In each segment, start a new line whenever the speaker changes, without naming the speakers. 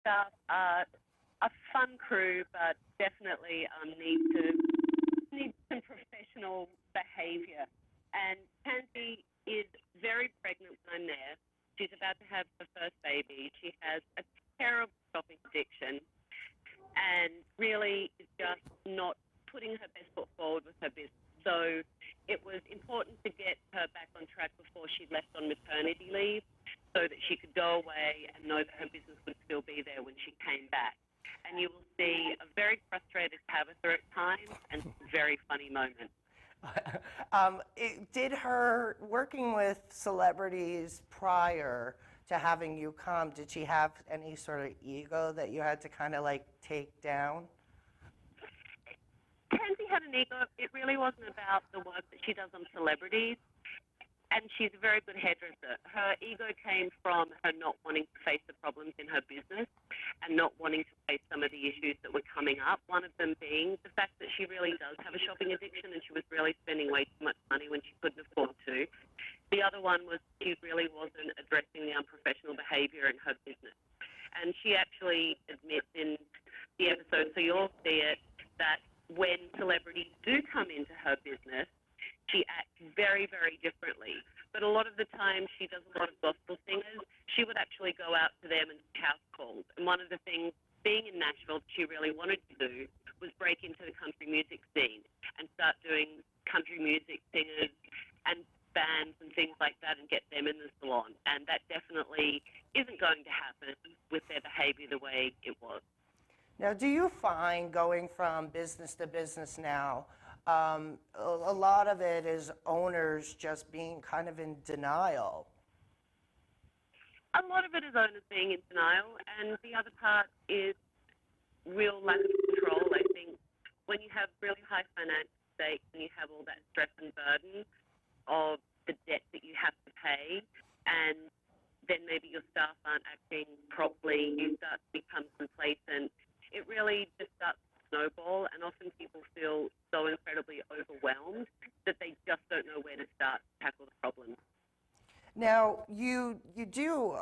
staff are a fun crew, but definitely need some professional behaviour. And Pansy is very pregnant when I'm there. She's about to have her first baby. She has a terrible shopping addiction and really is just not putting her best foot forward with her business. So it was important to get her back on track before she left on maternity leave so that she could go away and know that her business would still be there when she came back. And you will see a very frustrated Tabatha at times and some very funny moments.
Did her working with celebrities prior to having you come, did she have any sort of ego that you had to kind of like take down?
Tansy had an ego. It really wasn't about the work that she does on celebrities, and she's a very good hairdresser. Her ego came from her not wanting to face the problems in her business and not wanting to face some of the issues that were coming up, one of them being the fact that she really does have a shopping addiction and she was really spending way too much money when she couldn't afford to. The other one was she really wasn't addressing the unprofessional behaviour in her business. And she actually admits in the episode, so you'll see it, that when celebrities do come into her business, she acts very, very differently. But a lot of the time she does a lot of gospel singers. She would actually go out to them and house calls. And one of the things, being in Nashville, she really wanted to do was break into the country music scene and start doing country music singers and bands and things like that and get them in the salon. And that definitely isn't going to happen with their behaviour the way it was.
Now, do you find going from business to business now, a lot of it is owners just being kind of in denial?
A lot of it is owners being in denial, and the other part is real lack of control. I think when you have really high financial stakes and you have all that stress and burden of the debt that you have to pay, and then maybe your staff aren't acting properly, you start to become complacent. It really just starts to snowball, and often people feel so incredibly overwhelmed that they just don't know where to start to tackle the problem.
Now, you do,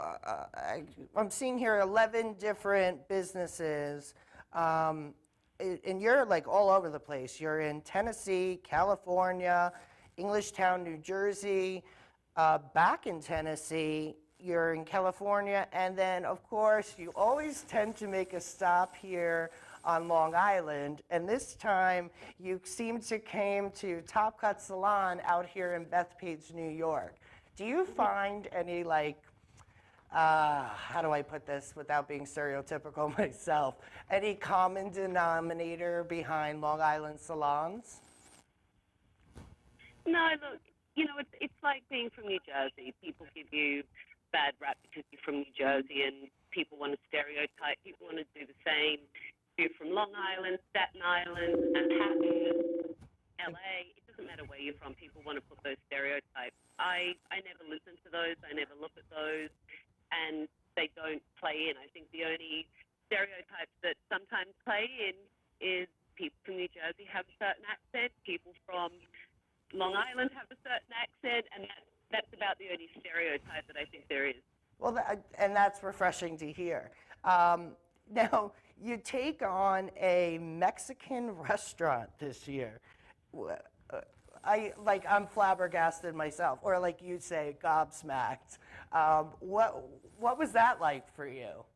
I'm seeing here 11 different businesses, and you're like all over the place. You're in Tennessee, California, Englishtown, New Jersey, back in Tennessee, you're in California, and then, of course, you always tend to make a stop here on Long Island, and this time you seem to came to Top Cut Salon out here in Bethpage, New York. Do you find any, like, how do I put this without being stereotypical myself, any common denominator behind Long Island salons?
No, look, you know, it's like being from New Jersey. People give you bad rap because you're from New Jersey, and people want to stereotype. People want to do the same. You're from Long Island, Staten Island, Manhattan, LA. It doesn't matter where you're from. People want to put those stereotypes. I never listen to those. I never look at those, and they don't play in. I think the only stereotypes that sometimes play in is people from New Jersey have a certain accent. People from Long Island have a certain accent, and that's about the only stereotype that I think there is.
Well, and that's refreshing to hear. Now, you take on a Mexican restaurant this year. I'm flabbergasted myself, or like you say, gobsmacked. What was that like for you?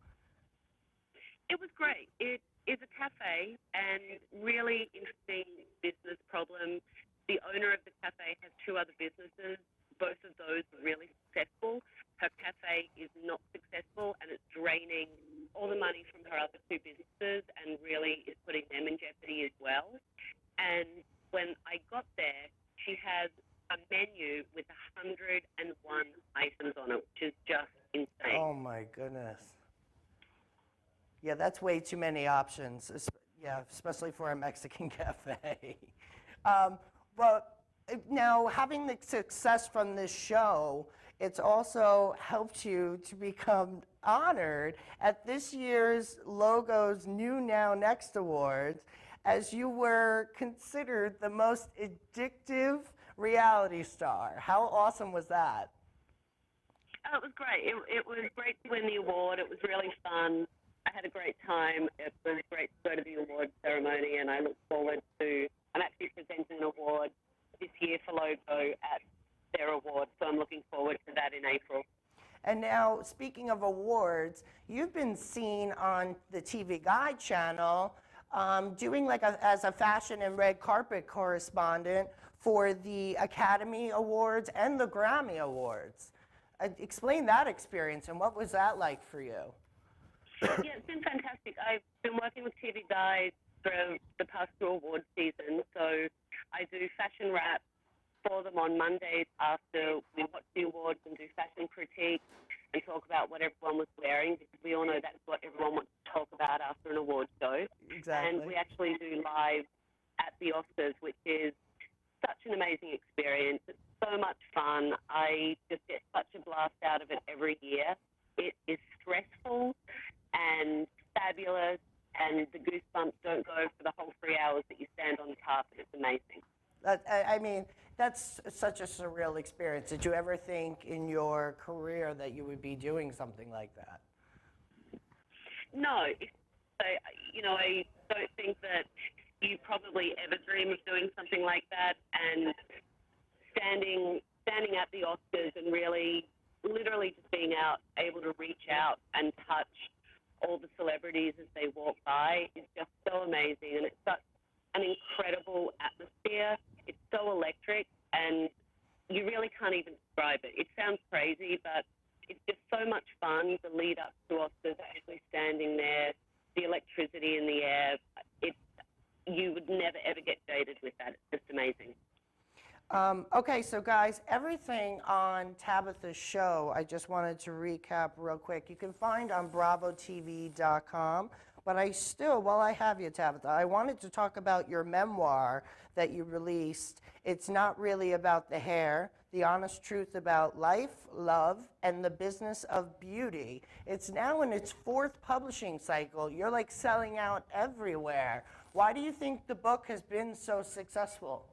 It was great. It is a cafe, and really interesting business problem. The owner of the cafe has two other businesses. Both of those are really successful. Her cafe is not successful, and it's draining all the money from her other two businesses and really is putting them in jeopardy as well. And when I got there, she has a menu with 101 items on it, which is just insane.
Oh my goodness. Yeah, that's way too many options. Yeah, especially for a Mexican cafe. But now, having the success from this show, it's also helped you to become honored at this year's Logo's New Now Next Awards, as you were considered the most addictive reality star. How awesome was that?
Oh, it was great. It was great to win the award. It was really fun. I had a great time. It was great to go to the award ceremony, and I look forward to. I'm actually presenting an award this year for Logo at their award, so I'm looking forward to that in April.
And now, speaking of awards, you've been seen on the TV Guide channel doing as a fashion and red carpet correspondent for the Academy Awards and the Grammy Awards. Explain that experience, and what was that like for you?
Yeah, it's been fantastic. I've been working with TV Guide for the past 2 award seasons, so I do fashion wrap for them on Mondays after we watch the awards and do fashion critique and talk about what everyone was wearing, because we all know that's what everyone wants to talk about after an award show.
Exactly.
And we actually do live at the Oscars, which is such an amazing experience. It's so much fun. I just get such a blast out of it every year. It is stressful and fabulous, and the goosebumps don't go for the whole 3 hours that you stand on the carpet. It's amazing.
I mean, that's such a surreal experience. Did you ever think in your career that you would be doing something like that?
No. I don't think that you probably ever dream of doing something like that, and standing at the Oscars and really, literally just being able to reach out and touch all the celebrities as they walk by is just so amazing, and it's such an incredible atmosphere. It's so electric, and you really can't even describe it. It sounds crazy, but it's just so much fun. The lead up to Oscars, actually standing there, the electricity in the air, you would never ever get jaded with that. It's just amazing.
Okay, so guys, everything on Tabatha's show, I just wanted to recap real quick. You can find on bravotv.com. But while I have you, Tabatha, I wanted to talk about your memoir that you released. It's not really about the hair, the honest truth about life, love, and the business of beauty. It's now in its 4th publishing cycle. You're like selling out everywhere. Why do you think the book has been so successful?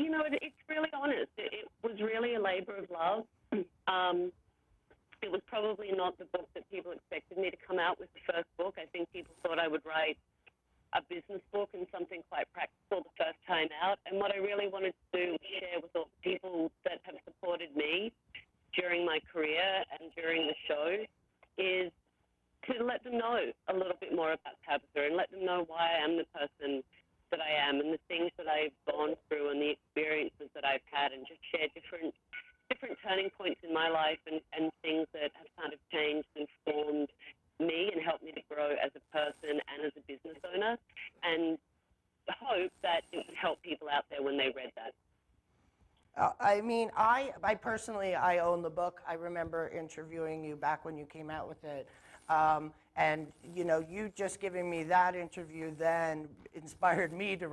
It's really honest. It was really a labor of love. It was probably not the book that people expected me to come out with, the first book. I think people thought I would write a business book and something quite practical the first time out. And what I really wanted to do was share with all the people that have supported me during my career and during the show is to let them know a little bit more about Tabatha and let them know why I am the person that I am and the things that I've gone through and the experiences that I've had, and just share different turning points in my life and things that have kind of changed and formed me and helped me to grow as a person and as a business owner, and hope that it would help people out there when they read that.
I personally, I own the book. I remember interviewing you back when you came out with it. And you just giving me that interview then inspired me to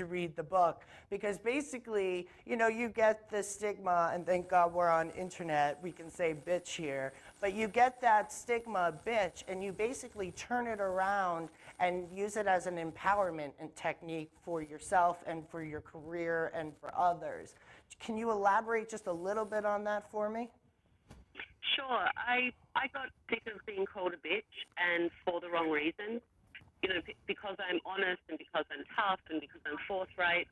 read the book, because basically, you get the stigma, and thank God we're on internet, we can say bitch here, but you get that stigma, bitch, and you basically turn it around and use it as an empowerment and technique for yourself and for your career and for others. Can you elaborate just a little bit on that for me?
Sure. I got sick of being called a bitch, and for the wrong reason. Because I'm honest and because I'm tough and because I'm forthright,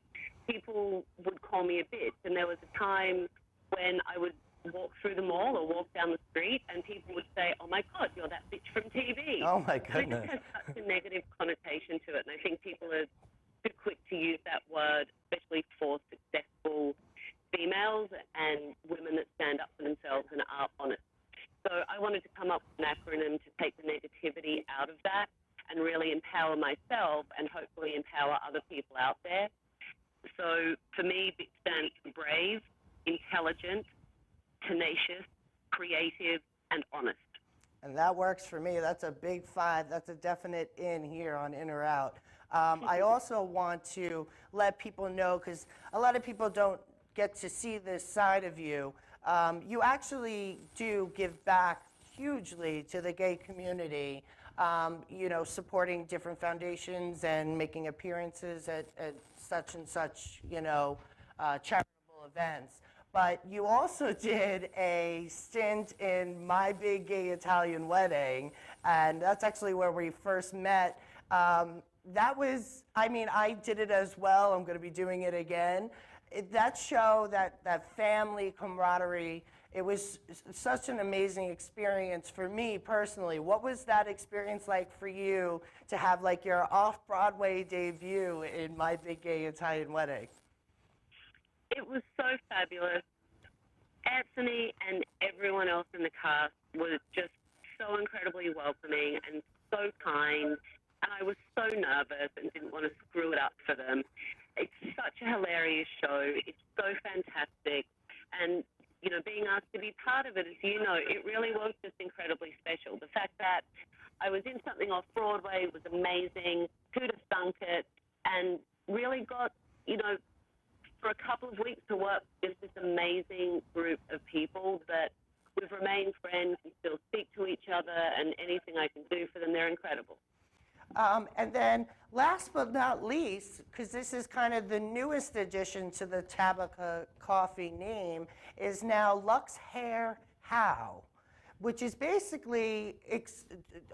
people would call me a bitch. And there was a time when I would walk through the mall or walk down the street and people would say, "Oh my God, you're that bitch from TV."
Oh my goodness.
It just has such a negative connotation to it. And I think people are too quick to use that word, especially for successful females and women that stand up for themselves and are honest. So I wanted to come up with an acronym to take the negativity out of that and really empower myself and hopefully empower other people out there. So for me, it stands for brave, intelligent, tenacious, creative, and honest.
And that works for me. That's a big 5. That's a definite in here on In or Out. I also want to let people know, because a lot of people don't get to see this side of you. You actually do give back hugely to the gay community, supporting different foundations and making appearances at such and such, charitable events. but you also did a stint in My Big Gay Italian Wedding, and that's actually where we first met. That was, I mean, I did it as well. I'm going to be doing it again. That show, that family camaraderie, it was such an amazing experience for me personally. What was that experience like for you to have like your off-Broadway debut in My Big Gay Italian Wedding?
It was so fabulous. Anthony and everyone else in the cast was just so incredibly welcoming and so kind, and I was so nervous and didn't want to screw it up for them. It's such a hilarious show. It's so fantastic, and you know, being asked to be part of it, as you know, it really was just incredibly special. The fact that I was in something off Broadway was amazing. Who'd have thunk it? And really got, you know, for a couple of weeks to work with this amazing group of people that we've remained friends. We still speak to each other, and anything I can do for them, they're incredible.
And then last but not least, because this is kind of the newest addition to the Tabatha Coffey name, is now Lux Hair How, which is basically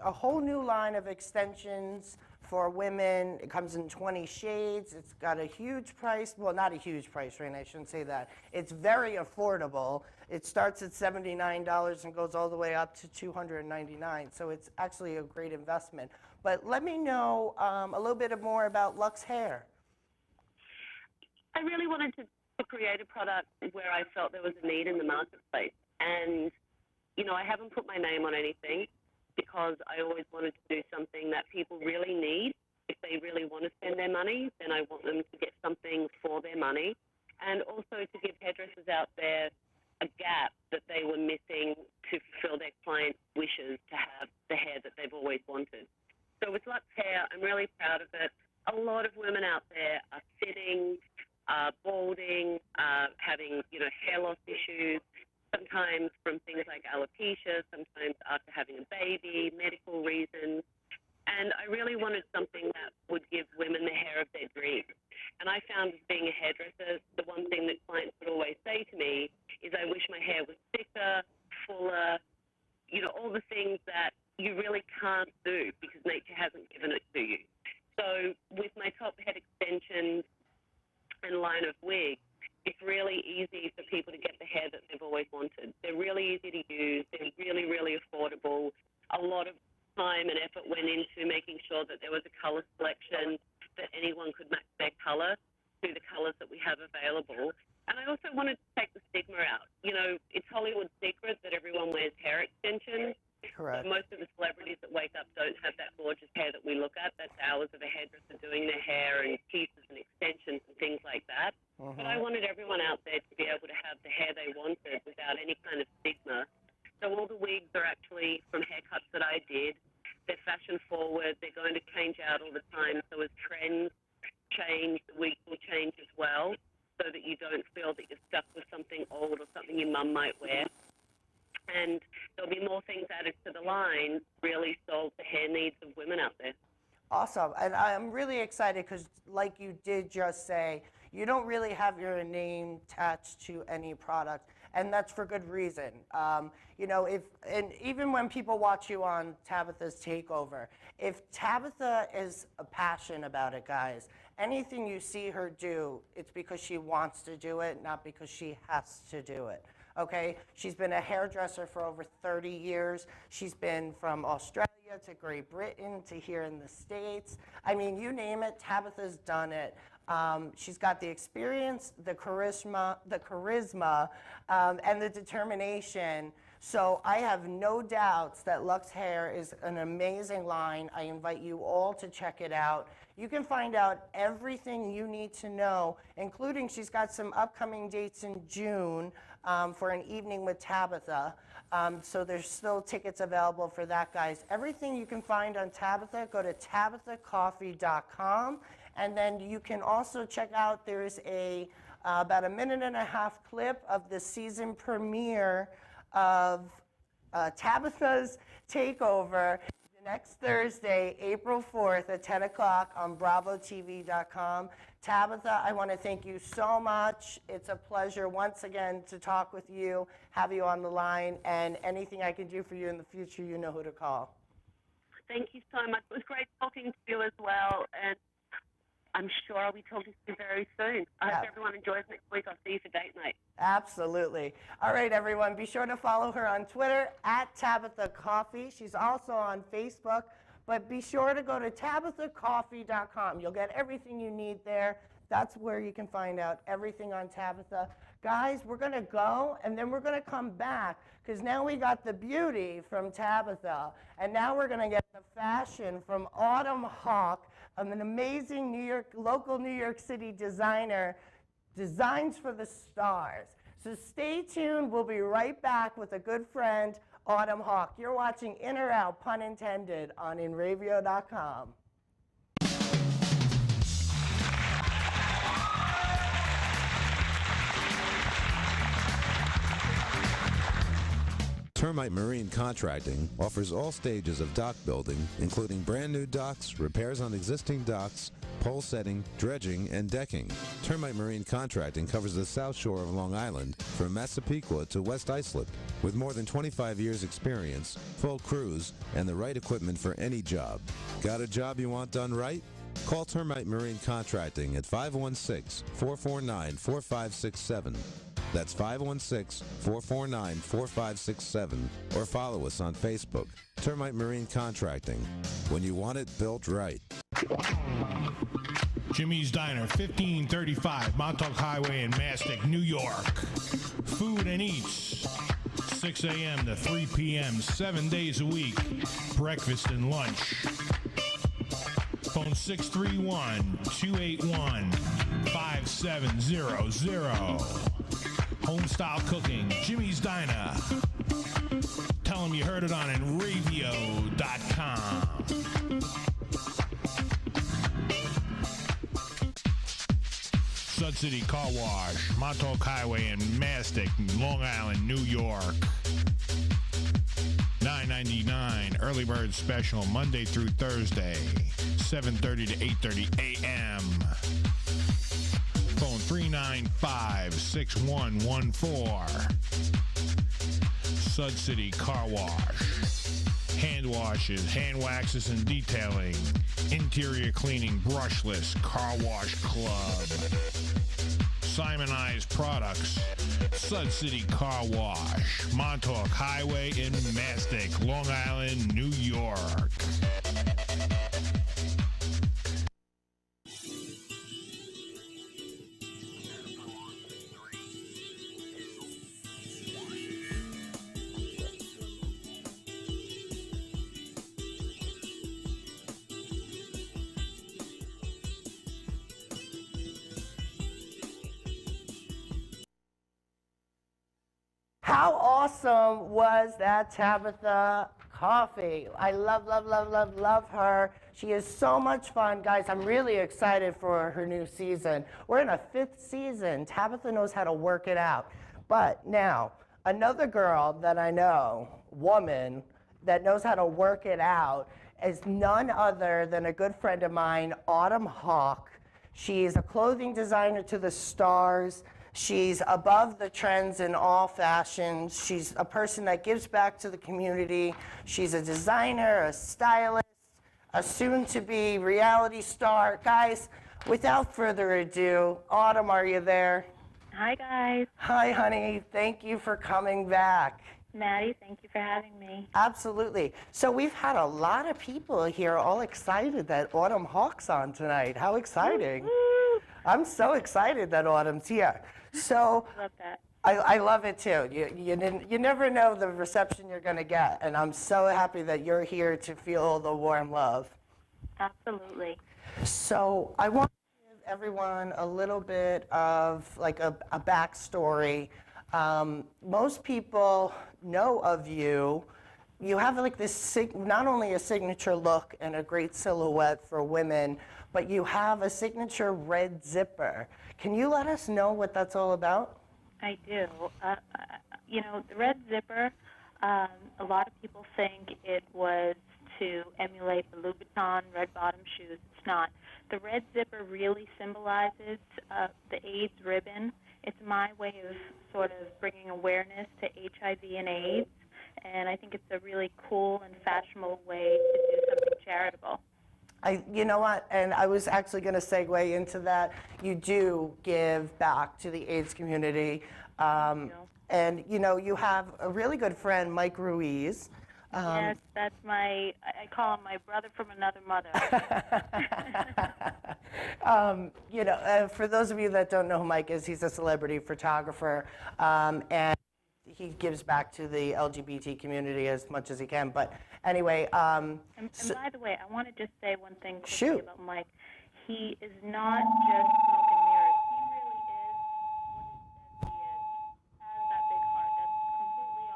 a whole new line of extensions for women. It comes in 20 shades. It's got a huge price. Well, not a huge price range, I shouldn't say that. It's very affordable. It starts at $79 and goes all the way up to $299. So it's actually a great investment. But let me know a little bit more about Lux Hair.
I really wanted to create a product where I felt there was a need in the marketplace. And, you know, I haven't put my name on anything because I always wanted to do something that people really need. If they really want to spend their money, then I want them to get something for their money. And also to give hairdressers out there a gap that they were missing to fulfill their clients' wishes to have the hair that they've always wanted. So with Lux Hair, I'm really proud of it. A lot of women out there are sitting, balding, having, you know, hair loss issues, sometimes from things like alopecia, sometimes after having a baby, medical reasons. And I really wanted something that would give women the hair of their dreams. And I found as being a hairdresser, the one thing that clients would always say to me is, I wish my hair was thicker, fuller, you know, all the things that you really can't do because nature hasn't given it to you. So with my top head extensions and line of wigs, it's really easy for people to get the hair that they've always wanted. They're really easy to use. They're really, really affordable. A lot of time and effort went into making sure that there was a color selection that anyone could match their color to the colors that we have available. And I also wanted to take the stigma out. You know, it's Hollywood secret that everyone wears hair extensions.
Correct.
So most of the celebrities that wake up don't have that gorgeous hair that we look at. That's hours of a hairdresser doing their hair and pieces and extensions and things like that. But I wanted everyone out there to be able to have the hair they wanted without any kind of stigma. So all the wigs are actually from haircuts that I did. They're fashion forward. They're going to change out all the time. So as trends change, the wigs will change as well, so that you don't feel that you're stuck with something old or something your mum might wear. And there'll be more things added to the line, really solve the hair needs of women out there.
Awesome. And I'm really excited because, like you did just say, you don't really have your name attached to any product, and that's for good reason. You know, and even when people watch you on Tabatha's Takeover, if Tabatha is a passion about it, guys, anything you see her do, it's because she wants to do it, not because she has to do it. Okay, she's been a hairdresser for over 30 years. She's been from Australia to Great Britain to here in the States. I mean, you name it, Tabatha's done it. She's got the experience, the charisma, and the determination. So I have no doubts that Lux Hair is an amazing line. I invite you all to check it out. You can find out everything you need to know, including she's got some upcoming dates in June for an evening with Tabatha. So there's still tickets available for that, guys. Everything you can find on Tabatha, go to tabathacoffey.com. And then you can also check out, there's about a 1.5-minute clip of the season premiere of Tabatha's Takeover. next Thursday, April 4th at 10 o'clock on BravoTV.com. Tabatha, I want to thank you so much. It's a pleasure once again to talk with you, have you on the line, and anything I can do for you in the future, you know who to call.
Thank you so much. It was great talking to you as well, and I'm sure I'll be talking to you very soon. I hope everyone enjoys next week. I'll see you for date night.
Absolutely. All right, everyone, be sure to follow her on Twitter at Tabatha Coffey. She's also on Facebook, but be sure to go to TabathaCoffey.com. You'll get everything you need there. That's where you can find out everything on Tabatha. Guys, we're going to go, and then we're going to come back, because now we got the beauty from Tabatha, and now we're going to get the fashion from Autumn Hawk, an amazing local New York City designer, Designs for the Stars. So stay tuned. We'll be right back with a good friend, Autumn Hawk. You're watching In or Out, pun intended, on InRavio.com.
Termite Marine Contracting offers all stages of dock building, including brand new docks, repairs on existing docks, pole setting, dredging, and decking. Termite Marine Contracting covers the South Shore of Long Island from Massapequa to West Islip. With more than 25 years experience, full crews, and the right equipment for any job. Got a job you want done right? Call Termite Marine Contracting at 516-449-4567. That's 516-449-4567, or follow us on Facebook. Termite Marine Contracting. When you want it built right.
Jimmy's Diner, 1535 Montauk Highway in Mastic, New York. Food and Eats, 6 a.m. to 3 p.m., 7 days a week. Breakfast and lunch. Phone 631-281-5700. Home-style cooking, Jimmy's Diner. Tell them you heard it on InRavio.com. Sud City Car Wash, Montauk Highway in Mastic, Long Island, New York. $9.99 early bird special Monday through Thursday, 7:30 to 8:30 a.m. Phone 395-6114. Sud City Car Wash. Hand washes, hand waxes, and detailing. Interior cleaning, brushless, car wash club. Simonized products. Sud City Car Wash. Montauk Highway in Mastic, Long Island, New York.
How awesome was that Tabatha Coffey? I love her. She is so much fun. Guys, I'm really excited for her new season. We're in a 5th season. Tabatha knows how to work it out. But now, another girl that I know, woman, that knows how to work it out is none other than a good friend of mine, Autumn Hawk. She's a clothing designer to the stars. She's above the trends in all fashions. She's a person that gives back to the community. She's a designer, a stylist, a soon-to-be reality star. Guys, without further ado, Autumn, are you there?
Hi, guys.
Hi, honey. Thank you for coming back.
Maddie, thank you for having me.
Absolutely. So we've had a lot of people here all excited that Autumn Hawk's on tonight. How exciting.
Woo-hoo.
I'm so excited that Autumn's here. So
Love that.
I love it too. You never know the reception you're going to get, and I'm so happy that you're here to feel the warm love.
Absolutely.
So I want to give everyone a little bit of like a backstory. Most people know of you. You have like this, not only a signature look and a great silhouette for women, but you have a signature red zipper. Can you let us know what that's all about?
I do. The red zipper, a lot of people think it was to on red bottom shoes. It's not. The red zipper really symbolizes the AIDS ribbon. It's my way of sort of bringing awareness to HIV and AIDS, and I think it's a really cool and fashionable way to do something charitable.
You know what, and I was actually going to segue into that. You do give back to the AIDS community. And, you know, you have a really good friend, Mike Ruiz.
Yes, that's I call him my brother from another mother.
You know, for those of you that don't know who Mike is, he's a celebrity photographer, and he gives back to the LGBT community as much as he can. But anyway,
and by the way, I want to just say one thing quickly
shoot.
about Mike. He is not just smoke and mirrors. He really is what he says he is. He has that big heart. That's completely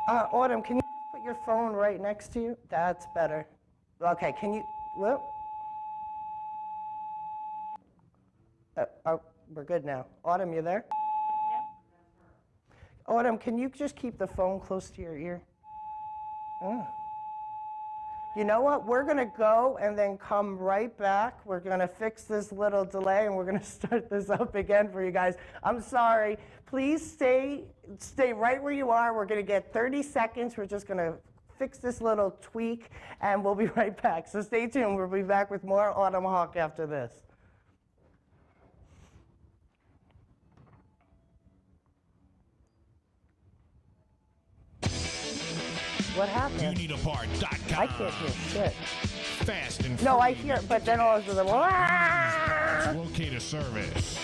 authentic.
Autumn, can you just put your phone right next to you? That's better. Okay, can you, whoop. We're good now. Autumn, you there?
Yeah.
Autumn, can you just keep the phone close to your ear? Oh. You know what? We're going to go and then come right back. We're going to fix this little delay, and we're going to start this up again for you guys. I'm sorry. Please stay right where you are. We're going to get 30 seconds. We're just going to fix this little tweak, and we'll be right back. So stay tuned. We'll be back with more Autumn Hawk after this. What happened?
YouNeedAPart.com.
I can't hear shit.
Fast and
No, I
free.
hear it, but then all of a sudden,
Locator service.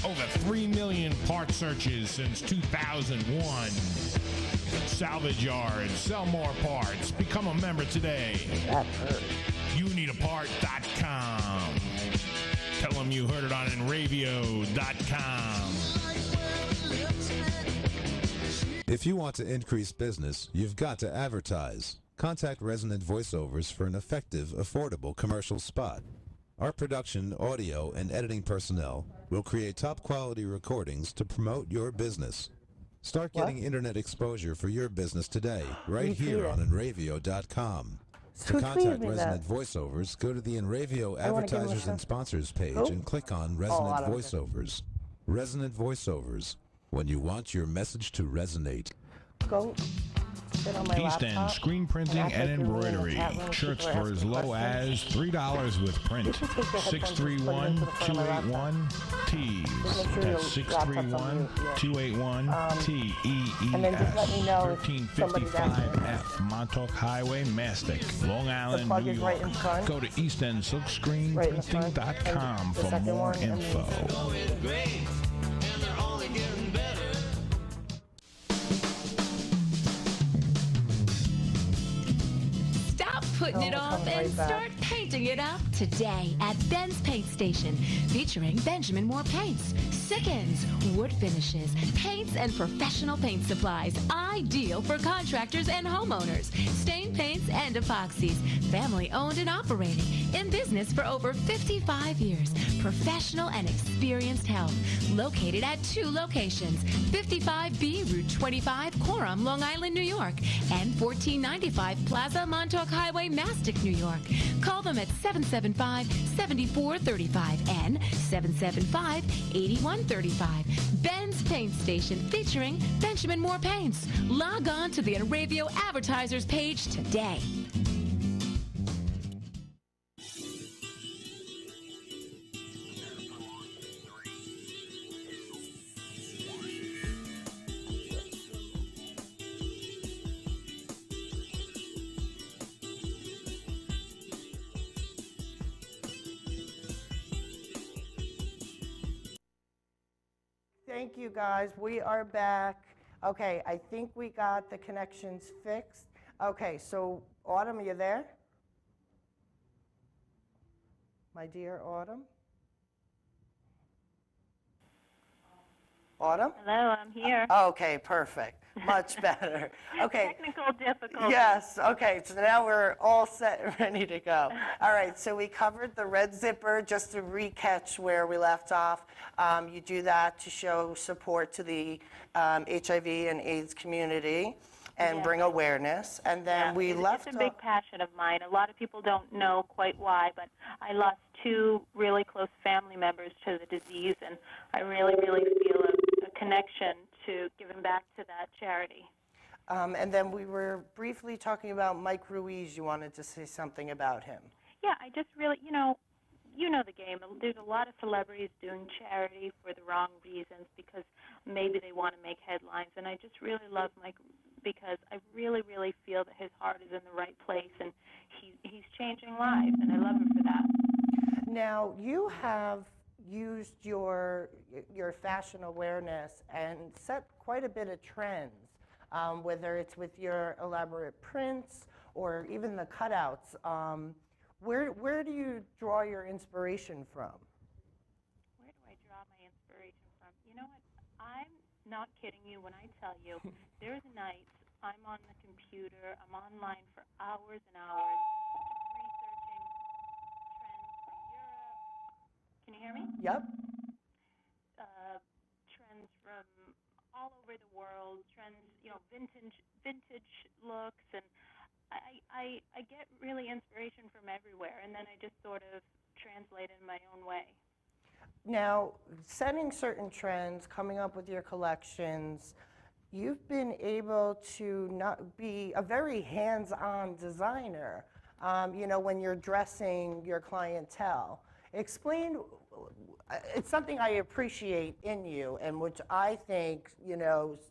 Over 3 million part searches since 2001. Salvage yards, sell more parts. Become a member today.
that hurt.
YouNeedAPart.com. Tell them you heard it on Enravio.com.
If you want to increase business, you've got to advertise. Contact Resonant Voiceovers for an effective, affordable commercial spot. Our production, audio, and editing personnel will create top-quality recordings to promote your business. Start getting internet exposure for your business today, right here on Enravio.com. To
Who
contact
tweeted me
Resonant
that?
Voiceovers, go to the Enravio
I wanna give him a
Advertisers and
shout.
Sponsors page
Who?
and click on Resonant
I don't care.
Voiceovers. Resonant Voiceovers, when you want your message to resonate.
Go sit on my
East
laptop.
End screen printing
act
and
like you're really in the
embroidery.
chat room and
Shirts
people are
for as
asking
low as
questions.
$3 with print.
You should take your headphones and just put it into the front of my laptop.
631-281-TEES.
Just make sure
That's
your laptop's on mute, yeah.
631-281-TEES.
And then just let me know if somebody's asking.
1355F Montauk Highway, Mastic, Long Island,
plug
New
is
York.
right in front.
Go to
Right in the front.
eastendsilkscreenprinting.com
And the
for
second
more
one, and then-
info.
Stop putting it
we're
off
coming
and
right back.
start painting it up today at Ben's Paint Station, featuring Benjamin Moore paints, Sickens, wood finishes, paints, and professional paint supplies, ideal for contractors and homeowners. Stain paints and epoxies, family owned and operating, in business for over 55 years. Professional and experienced help. Located at 2 locations, 55B Route 25, Coram, Long Island, New York, and 1495 Plaza Montauk Highway, Mastic, New York. Call them at 775-7435 and 775-8135. Ben's Paint Station, featuring Benjamin Moore Paints. Log on to the Enravio Advertisers page today.
Thank you, guys. We are back. Okay, I think we got the connections fixed. Okay, so Autumn, are you there? My dear Autumn? Autumn?
Hello, I'm here.
Okay, perfect. Much better. Okay.
Technical difficulties.
Yes, okay, so now we're all set and ready to go. All right, so we covered the red zipper, just to recatch where we left off. You do that to show support to the HIV and AIDS community. and
Yeah.
bring awareness. And then we left
It's a big passion of mine. A lot of people don't know quite why, but I lost 2 really close family members to the disease, and I really, really feel a connection to giving back to that charity.
And then we were briefly talking about Mike Ruiz. You wanted to say something about him.
Yeah, I just really, you know the game. There's a lot of celebrities doing charity for the wrong reasons because maybe they want to make headlines, and I just really love Mike because I really, really feel that his heart is in the right place, and he's changing lives, and I love him for that.
Now, you have used your fashion awareness and set quite a bit of trends, whether it's with your elaborate prints or even the cutouts. Where do you draw your inspiration from?
Where do I draw my inspiration from? You know what? I'm not kidding you when I tell you there's nights I'm on the computer, I'm online for hours and hours researching trends from Europe. Can you hear me?
Yep.
Trends from all over the world, trends, vintage looks, and I get really inspiration from everywhere, and then I just sort of translate it in my own way.
Now, setting certain trends, coming up with your collections, you've been able to not be a very hands-on designer, when you're dressing your clientele. Explain, it's something I appreciate in you and which I think,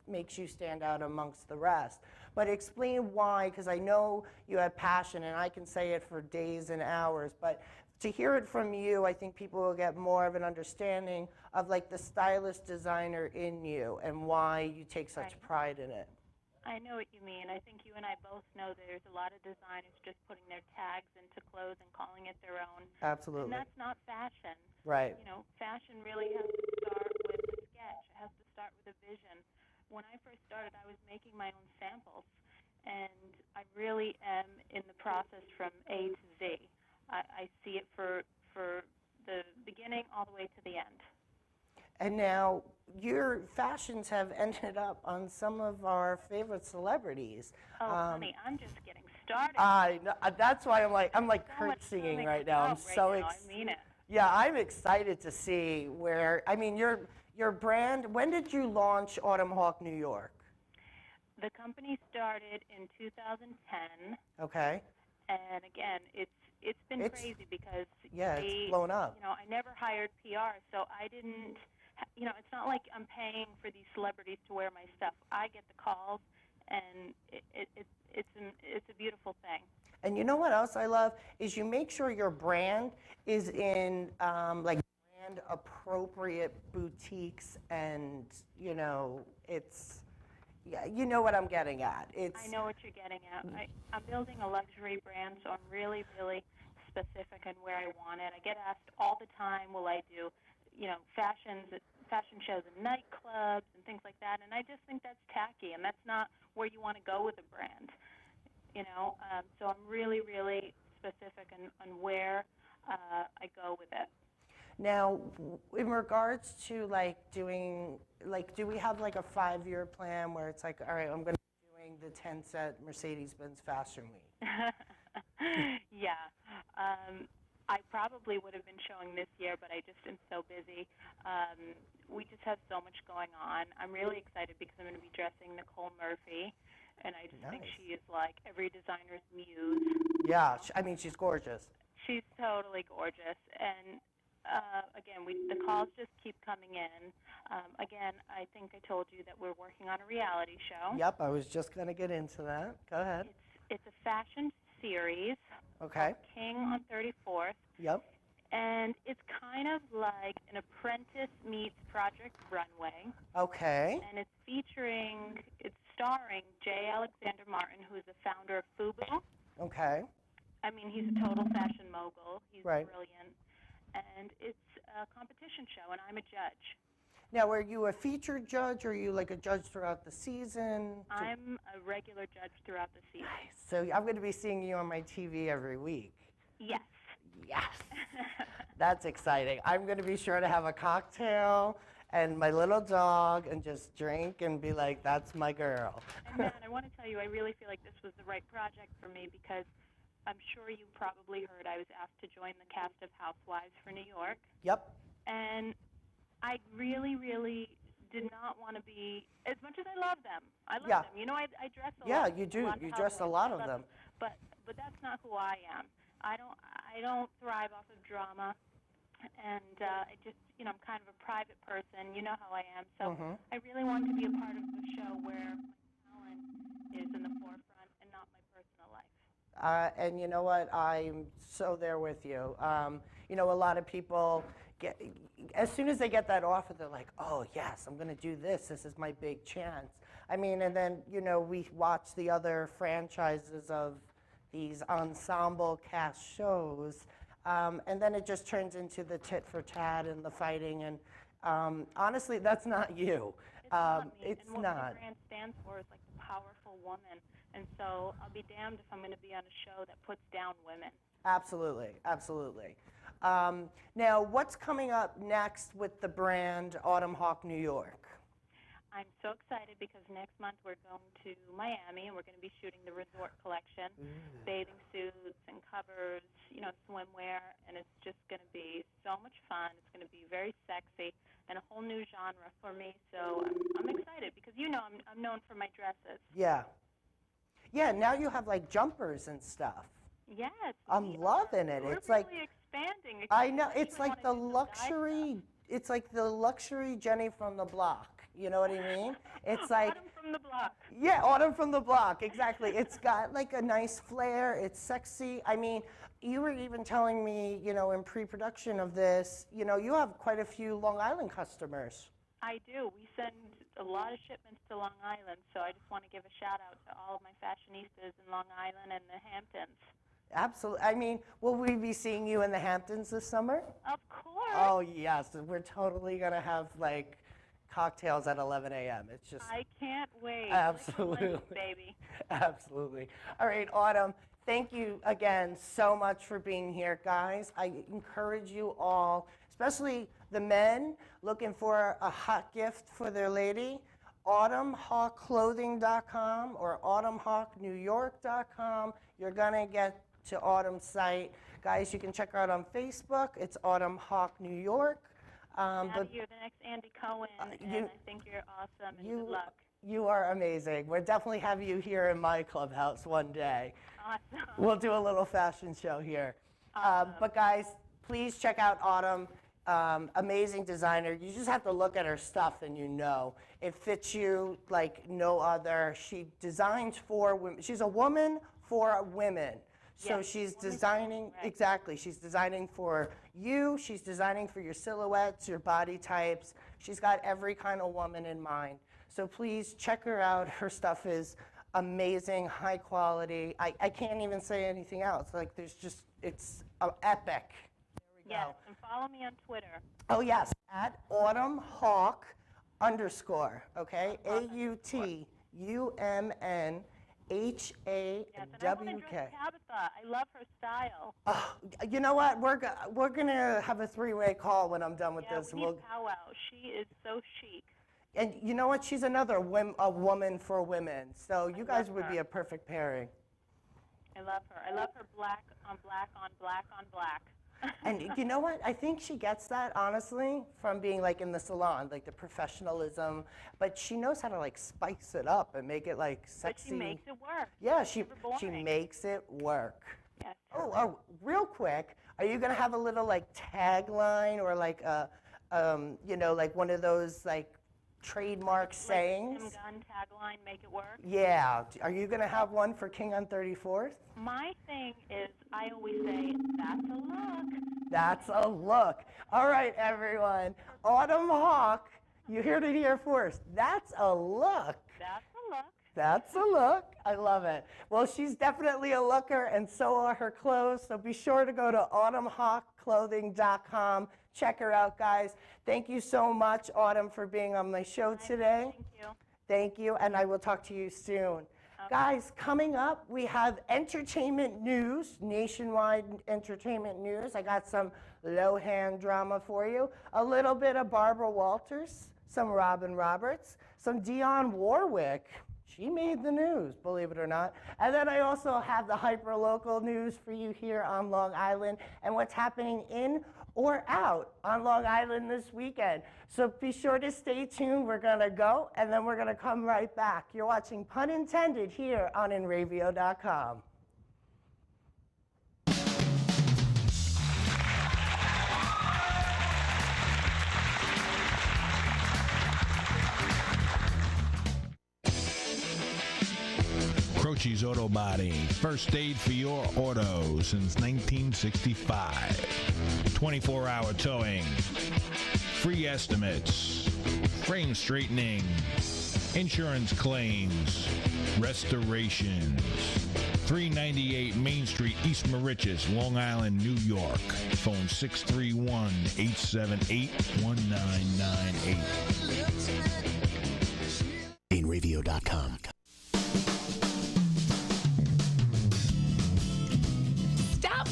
makes you stand out amongst the rest. But explain why, because I know you have passion and I can say it for days and hours, but to hear it from you, I think people will get more of an understanding of like the stylish designer in you and why you take such pride in it.
I know what you mean. I think you and I both know there's a lot of designers just putting their tags into clothes and calling it their own.
Absolutely.
And that's not fashion.
Right.
Fashion really has to start with a sketch. It has to start with a vision. When I first started, I was making my own samples, and I really am in the process from A to Z. I see it for the beginning all the way to the end.
And now your fashions have ended up on some of our favorite celebrities.
Oh, honey, I'm just getting started.
That's why I'm like
So much
curtsying
fun
right now. I'm so
I mean it.
Yeah, I'm excited to see where. I mean, your brand. When did you launch Autumn Hawk New York?
The company started in 2010.
Okay.
And again, it's been crazy because
it's blown up.
I never hired PR, so I didn't. It's not like I'm paying for these celebrities to wear my stuff. I get the calls, and it's a beautiful thing.
And you know what else I love is you make sure your brand is in like brand appropriate boutiques, and it's. Yeah, you know what I'm getting at.
I know what you're getting at. I'm building a luxury brand, so I'm really, really specific on where I want it. I get asked all the time, will I do, fashion shows in nightclubs and things like that, and I just think that's tacky, and that's not where you want to go with a brand, So I'm really, really specific on where I go with it.
Now, in regards to do we have like a 5-year plan where it's like, all right, I'm going to be doing the 10-set Mercedes-Benz Fashion Week?
Yeah. I probably would have been showing this year, but I just am so busy. We just have so much going on. I'm really excited because I'm going to be dressing Nicole Murphy, and I just think she is like every designer's muse.
Yeah, I mean, she's gorgeous.
She's totally gorgeous, and again, the calls just keep coming in. Again, I think I told you that we're working on a reality show.
Yep, I was just going to get into that. Go ahead.
It's a fashion series.
Okay.
King on 34th.
Yep.
And it's kind of like an apprentice meets Project Runway.
Okay.
And it's starring J. Alexander Martin, who's the founder of FUBU.
Okay.
I mean, he's a total fashion mogul. He's brilliant. And it's a competition show, and I'm a judge.
Now, are you a featured judge, or are you like a judge throughout the season?
I'm a regular judge throughout the season.
Nice. So I'm going to be seeing you on my TV every week.
Yes.
Yes. That's exciting. I'm going to be sure to have a cocktail and my little dog and just drink and be like, that's my girl.
And Matt, I want to tell you, I really feel like this was the right project for me because I'm sure you probably heard I was asked to join the cast of Housewives for New York.
Yep.
And I really, really did not want to be, as much as I love them. I love them. You know, I dress a lot.
Yeah, you do. You dress a lot of them.
But that's not who I am. I don't thrive off of drama. And I just, you know, I'm kind of a private person. You know how I am. So I really want to be a part of the show where my talent is in the forefront and not my personal life.
And you know what? I'm so there with you. You know, a lot of people as soon as they get that offer, they're like, oh, yes, I'm going to do this. This is my big chance. I mean, and then, you know, we watch the other franchises of these ensemble cast shows, and then it just turns into the tit for tat and the fighting. And honestly, that's not you.
It's not me.
It's
and what
not.
my brand stands for is like the powerful woman. And so I'll be damned if I'm going to be on a show that puts down women.
Absolutely, absolutely. Now, what's coming up next with the brand Autumn Hawk New York?
I'm so excited because next month we're going to Miami and we're going to be shooting the resort collection, bathing suits and covers, you know, swimwear, and it's just going to be so much fun. It's going to be very sexy and a whole new genre for me. So I'm excited because, you know, I'm known for my dresses.
Yeah. Yeah, now you have like jumpers and stuff.
Yes.
I'm loving it.
We're
it's
really
like
expanding.
I know. It's like the luxury. It's like the luxury Jenny from the block. You know what I mean? It's like
Autumn from the block.
Yeah, Autumn from the block. Exactly. It's got like a nice flair. It's sexy. I mean, you were even telling me, you know, in pre-production of this, you know, you have quite a few Long Island customers.
I do. We send a lot of shipments to Long Island, so I just want to give a shout out to all of my fashionistas in Long Island and the Hamptons.
Absolutely. I mean, will we be seeing you in the Hamptons this summer?
Of course.
Oh, yes. We're totally going to have, like, cocktails at 11 a.m. It's just...
I can't wait.
Absolutely.
Like baby.
Absolutely. All right, Autumn, thank you again so much for being here, guys. I encourage you all, especially the men looking for a hot gift for their lady, autumnhawkclothing.com or autumnhawknewyork.com. You're going to get to Autumn's site. Guys, you can check her out on Facebook. It's Autumn Hawk New York.
But you're the next Andy Cohen, and I think you're awesome, and good luck.
You are amazing. We'll definitely have you here in my clubhouse one day.
Awesome.
We'll do a little fashion show here. But guys, please check out Autumn. Amazing designer. You just have to look at her stuff and you know. It fits you like no other. She designs for women. She's a woman for women. So
yes,
she's designing,
right.
Exactly. She's designing for you. She's designing for your silhouettes, your body types. She's got every kind of woman in mind. So please check her out. Her stuff is amazing, high quality. I can't even say anything else. Like there's just, it's epic. There we go.
Yes, and follow me on Twitter.
Oh yes, at Autumn Hawk _ okay? AUTUMNHAWK.
Yes, and I want to dress Tabatha. I love her style.
You know what? We're gonna have a three-way call when I'm done with this.
We need powwow. She is so chic.
And you know what? She's another a woman for women. So you guys would be a perfect pairing.
I love her. I love her black on black on black on black.
And you know what? I think she gets that, honestly, from being like in the salon, like the professionalism. But she knows how to like spice it up and make it like sexy.
But she makes it work.
Yeah, she makes it work.
Yes.
Oh, real quick, are you gonna have a little like tagline or like a, you know, like one of those like trademark sayings?
Tim Gunn tagline, make it work.
Yeah. Are you gonna have one for King on 34th?
My thing is, I always say, that's a look.
That's a look. All right, everyone. Autumn Hawk, you heard it here first. That's a look.
That's a look.
That's a look. I love it. Well, she's definitely a looker, and so are her clothes. So be sure to go to autumnhawkclothing.com. Check her out, guys. Thank you so much, Autumn, for being on my show today.
Thank you.
Thank you, and I will talk to you soon. Guys, coming up, we have entertainment news, nationwide entertainment news. I got some low-hand drama for you, a little bit of Barbara Walters, some Robin Roberts, some Dionne Warwick. She made the news, believe it or not. And then I also have the hyper-local news for you here on Long Island and what's happening in or out on Long Island this weekend. So be sure to stay tuned. We're going to go, and then we're going to come right back. You're watching Pun Intended here on InRavio.com.
Croce's Auto Body, first aid for your auto since 1965. 24-hour towing, free estimates, frame straightening, insurance claims, restorations. 398 Main Street, East Moriches, Long Island, New York. Phone 631-878-1998.
InRavio.com.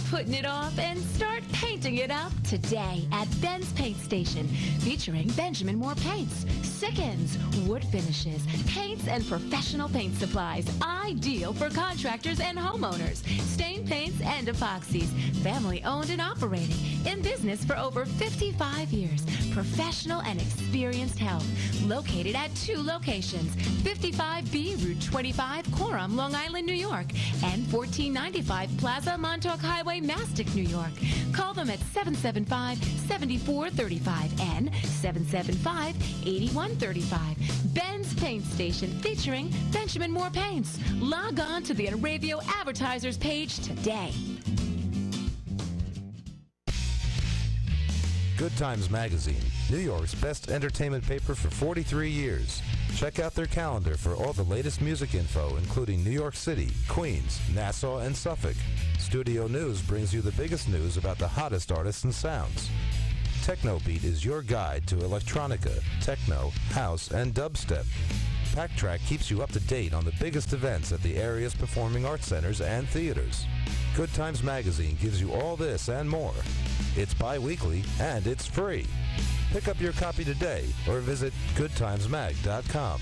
Putting it off and start painting it up today at Ben's Paint Station, featuring Benjamin Moore Paints, Sickens, wood finishes, paints, and professional paint supplies, ideal for contractors and homeowners, stain paints and epoxies, family owned and operating, in business for over 55 years, professional and experienced help, located at 2 locations, 55B Route 25, Coram, Long Island, New York, and 1495 Plaza Montauk Highway, Mastic, New York. Call them at 775-7435 and 775-8135. Ben's Paint Station, featuring Benjamin Moore Paints. Log on to the InRavio advertisers page today.
Good Times Magazine, New York's best entertainment paper for 43 years. Check out their calendar for all the latest music info, including New York City, Queens, Nassau, and Suffolk. Studio News brings you the biggest news about the hottest artists and sounds. Technobeat is your guide to electronica, techno, house, and dubstep. Packtrack keeps you up to date on the biggest events at the area's performing arts centers and theaters. Good Times Magazine gives you all this and more. It's bi-weekly and it's free. Pick up your copy today or visit goodtimesmag.com.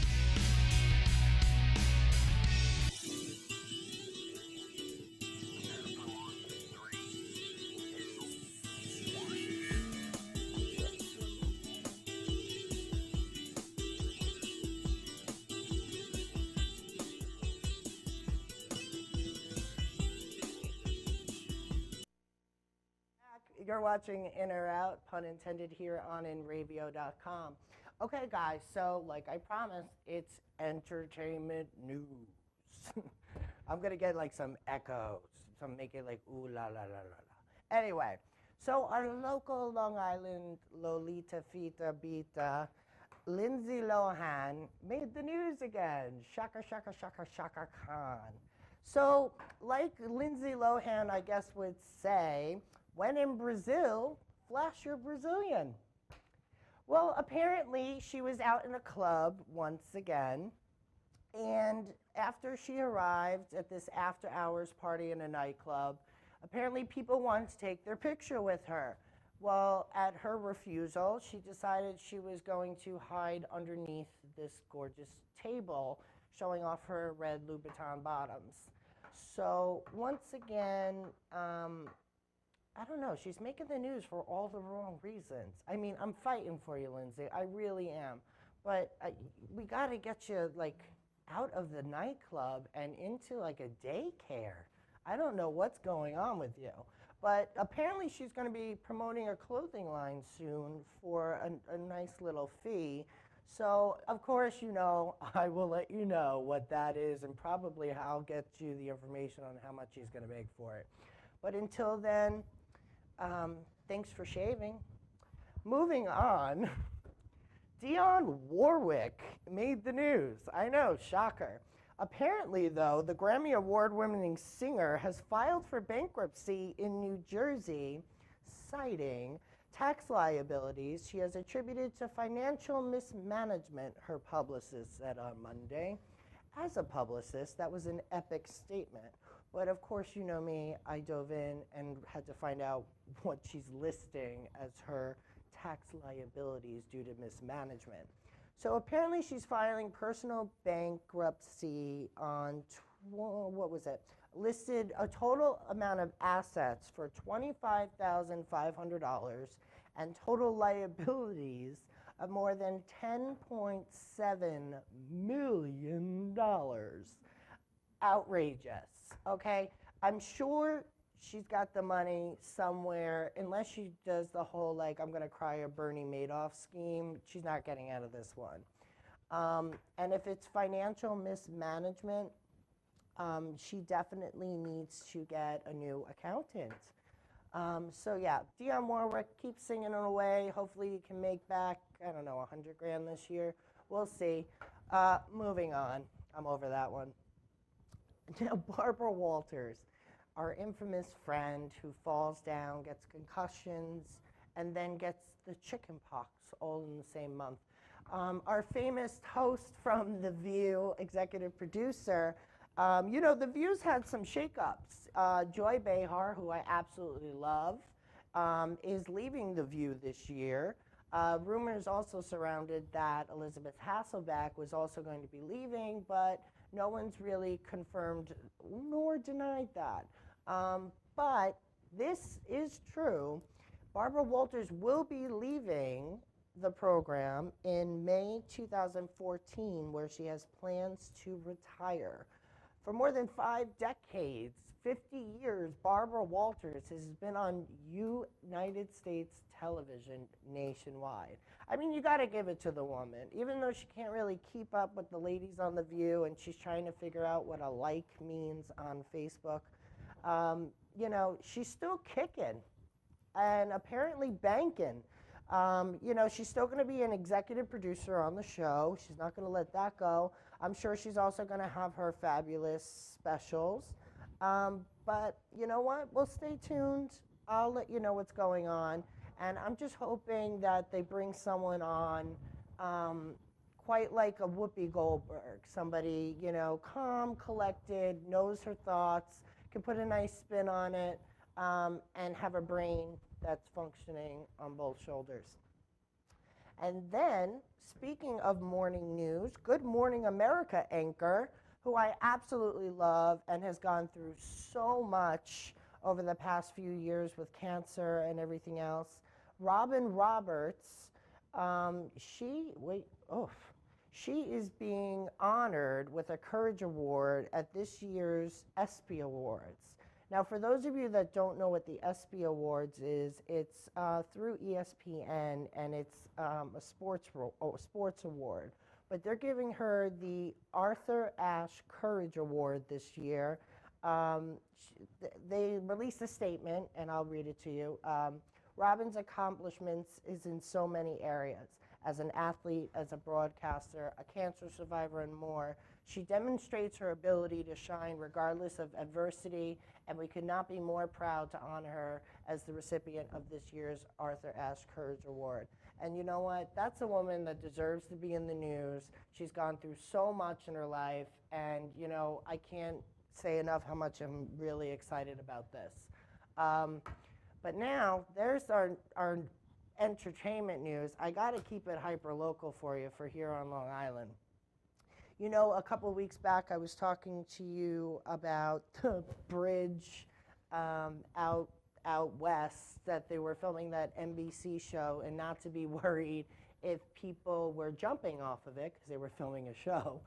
You're watching In or Out, pun intended, here on InRavio.com. Okay, guys, so like I promised, it's entertainment news. I'm going to get like some echoes, some make it like ooh la la la la la. Anyway, so our local Long Island Lolita Fita Bita, Lindsay Lohan, made the news again. Shaka, shaka, shaka, shaka Khan. So, like Lindsay Lohan, I guess, would say, when in Brazil, flash your Brazilian. Well, apparently she was out in a club once again, and after she arrived at this after-hours party in a nightclub, apparently people wanted to take their picture with her. Well, at her refusal, she decided she was going to hide underneath this gorgeous table, showing off her red Louboutin bottoms. So once again, I don't know, she's making the news for all the wrong reasons. I mean, I'm fighting for you, Lindsay, I really am. But we gotta get you, like, out of the nightclub and into, like, a daycare. I don't know what's going on with you. But apparently she's gonna be promoting a clothing line soon for a nice little fee. So, of course, you know, I will let you know what that is, and probably I'll get you the information on how much she's gonna make for it. But until then, thanks for shaving. Moving on, Dionne Warwick made the news. I know, shocker. Apparently, though, the Grammy Award-winning singer has filed for bankruptcy in New Jersey, citing tax liabilities she has attributed to financial mismanagement, her publicist said on Monday. as a publicist, that was an epic statement. But of course, you know me, I dove in and had to find out what she's listing as her tax liabilities due to mismanagement. So apparently she's filing personal bankruptcy on, what was it? Listed a total amount of assets for $25,500 and total liabilities of more than $10.7 million. Outrageous, okay? I'm sure she's got the money somewhere, unless she does the whole, like, I'm gonna cry a Bernie Madoff scheme, she's not getting out of this one. And if it's financial mismanagement, she definitely needs to get a new accountant. So yeah, Dionne Warwick, keep singing it away. Hopefully you can make back, I don't know, 100 grand this year. We'll see. Moving on, I'm over that one. Now, Barbara Walters, our infamous friend who falls down, gets concussions, and then gets the chicken pox all in the same month. Our famous host from The View, executive producer, you know, The View's had some shakeups. Joy Behar, who I absolutely love, is leaving The View this year. Rumors also surrounded that Elizabeth Hasselbeck was also going to be leaving, but no one's really confirmed nor denied that. But this is true. Barbara Walters will be leaving the program in May 2014, where she has plans to retire. For more than 5 decades, 50 years, Barbara Walters has been on United States television nationwide. I mean, you got to give it to the woman. Even though she can't really keep up with the ladies on The View and she's trying to figure out what a like means on Facebook, you know, she's still kicking and apparently banking. You know, she's still going to be an executive producer on the show. She's not going to let that go. I'm sure she's also going to have her fabulous specials. But you know what? We'll stay tuned. I'll let you know what's going on. And I'm just hoping that they bring someone on quite like a Whoopi Goldberg. Somebody, you know, calm, collected, knows her thoughts, can put a nice spin on it, and have a brain that's functioning on both shoulders. And then, speaking of morning news, Good Morning America anchor, who I absolutely love and has gone through so much over the past few years with cancer and everything else, Robin Roberts, she is being honored with a Courage Award at this year's ESPY Awards. Now, for those of you that don't know what the ESPY Awards is, it's through ESPN, and it's a sports award. But they're giving her the Arthur Ashe Courage Award this year. They released a statement, and I'll read it to you. Robin's accomplishments is in so many areas. As an athlete, as a broadcaster, a cancer survivor, and more. She demonstrates her ability to shine regardless of adversity, and we could not be more proud to honor her as the recipient of this year's Arthur Ashe Courage Award. And you know what? That's a woman that deserves to be in the news. She's gone through so much in her life, and you know, I can't say enough how much I'm really excited about this. But now, there's our entertainment news. I gotta keep it hyper local for you for here on Long Island. You know, a couple of weeks back, I was talking to you about the bridge out west that they were filming that NBC show, and not to be worried if people were jumping off of it because they were filming a show.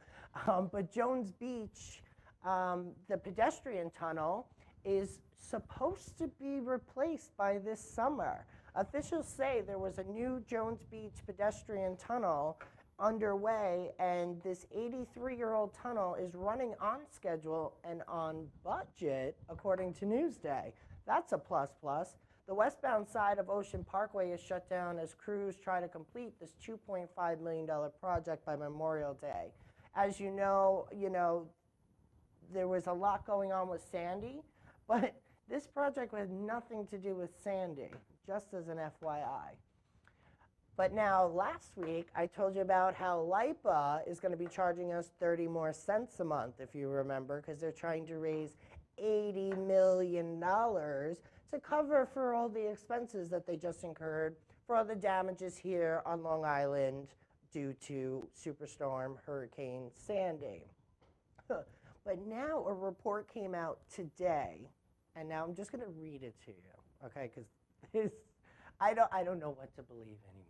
But Jones Beach, the pedestrian tunnel, is supposed to be replaced by this summer. Officials say there was a new Jones Beach pedestrian tunnel underway, and this 83-year-old tunnel is running on schedule and on budget, according to Newsday. That's a plus plus. The westbound side of Ocean Parkway is shut down as crews try to complete this $2.5 million project by Memorial Day. As you know, there was a lot going on with Sandy, but this project had nothing to do with Sandy, just as an FYI. But now, last week, I told you about how LIPA is going to be charging us 30 more cents a month, if you remember, because they're trying to raise $80 million to cover for all the expenses that they just incurred for all the damages here on Long Island due to Superstorm Hurricane Sandy. But now a report came out today, and now I'm just going to read it to you, okay? Because I don't know what to believe anymore.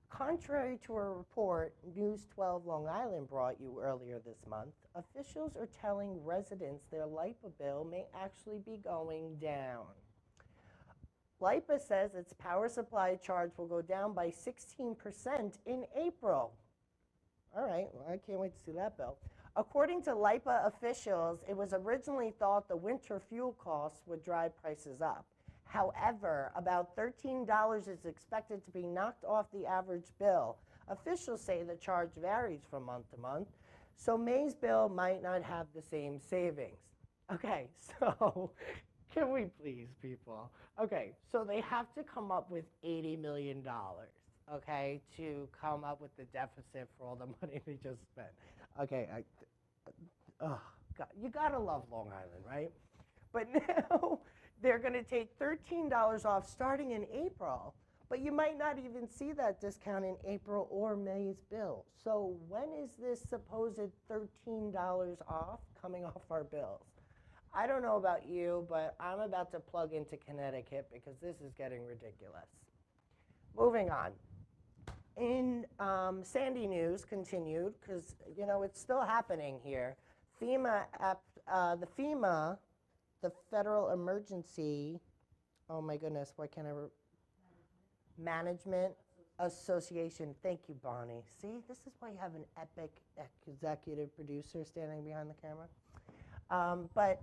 Contrary to a report News 12 Long Island brought you earlier this month, officials are telling residents their LIPA bill may actually be going down. LIPA says its power supply charge will go down by 16% in April. All right, well, I can't wait to see that bill. According to LIPA officials, it was originally thought the winter fuel costs would drive prices up. However, about $13 is expected to be knocked off the average bill. Officials say the charge varies from month to month, so May's bill might not have the same savings. Okay, so can we please, people? Okay, so they have to come up with $80 million, okay, to come up with the deficit for all the money they just spent. Okay, God, you gotta love Long Island, right? But now they're gonna take $13 off starting in April, but you might not even see that discount in April or May's bill. So when is this supposed $13 off coming off our bills? I don't know about you, but I'm about to plug into Connecticut because this is getting ridiculous. Moving on. In Sandy news continued, because, you know, it's still happening here. The Federal Emergency, oh my goodness, why can't I, Management Association. Thank you, Bonnie. See, this is why you have an epic executive producer standing behind the camera. But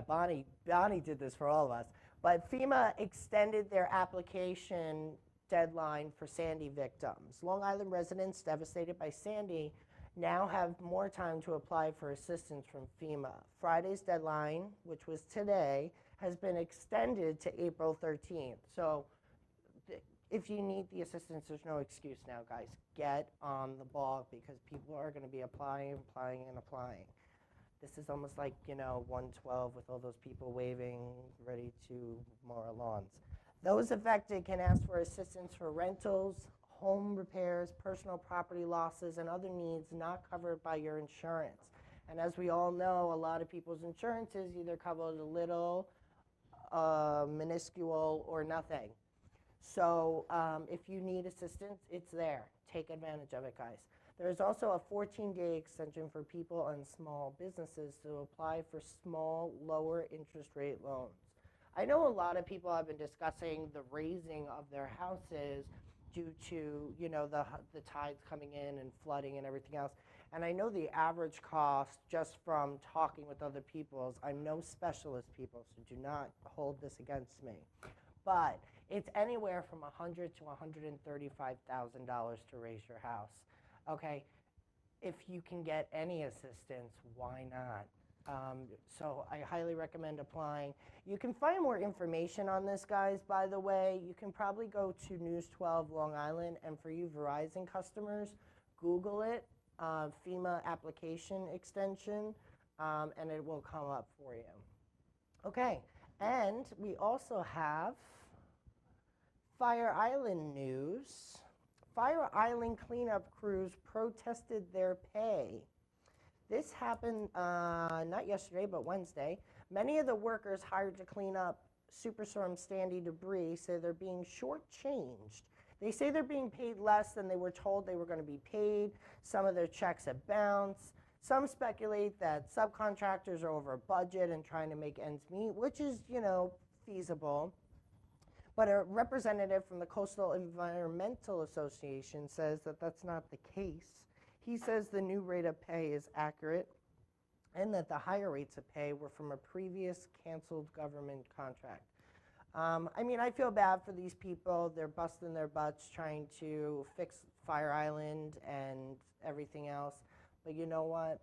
Bonnie did this for all of us. But FEMA extended their application deadline for Sandy victims. Long Island residents devastated by Sandy now have more time to apply for assistance from FEMA. Friday's deadline, which was today, has been extended to April 13th. So if you need the assistance, there's no excuse now, guys. Get on the ball because people are going to be applying. This is almost like, 112 with all those people waving, ready to mow our lawns. Those affected can ask for assistance for rentals, home repairs, personal property losses, and other needs not covered by your insurance. And as we all know, a lot of people's insurances either cover a little, minuscule, or nothing. So if you need assistance, it's there. Take advantage of it, guys. There's also a 14-day extension for people and small businesses to apply for small, lower interest rate loans. I know a lot of people have been discussing the raising of their houses due to, the tides coming in and flooding and everything else. And I know the average cost, just from talking with other people, I'm no specialist, people, so do not hold this against me. But it's anywhere from $100,000 to $135,000 to raise your house. Okay, if you can get any assistance, why not? So I highly recommend applying. You can find more information on this, guys, by the way. You can probably go to News 12 Long Island, and for you Verizon customers, Google it, FEMA application extension, and it will come up for you. Okay, and we also have Fire Island news. Fire Island cleanup crews protested their pay. This happened not yesterday, but Wednesday. Many of the workers hired to clean up Superstorm Sandy debris say they're being shortchanged. They say they're being paid less than they were told they were going to be paid. Some of their checks have bounced. Some speculate that subcontractors are over budget and trying to make ends meet, which is, feasible. But a representative from the Coastal Environmental Association says that that's not the case. He says the new rate of pay is accurate and that the higher rates of pay were from a previous canceled government contract. I feel bad for these people. They're busting their butts trying to fix Fire Island and everything else. But you know what?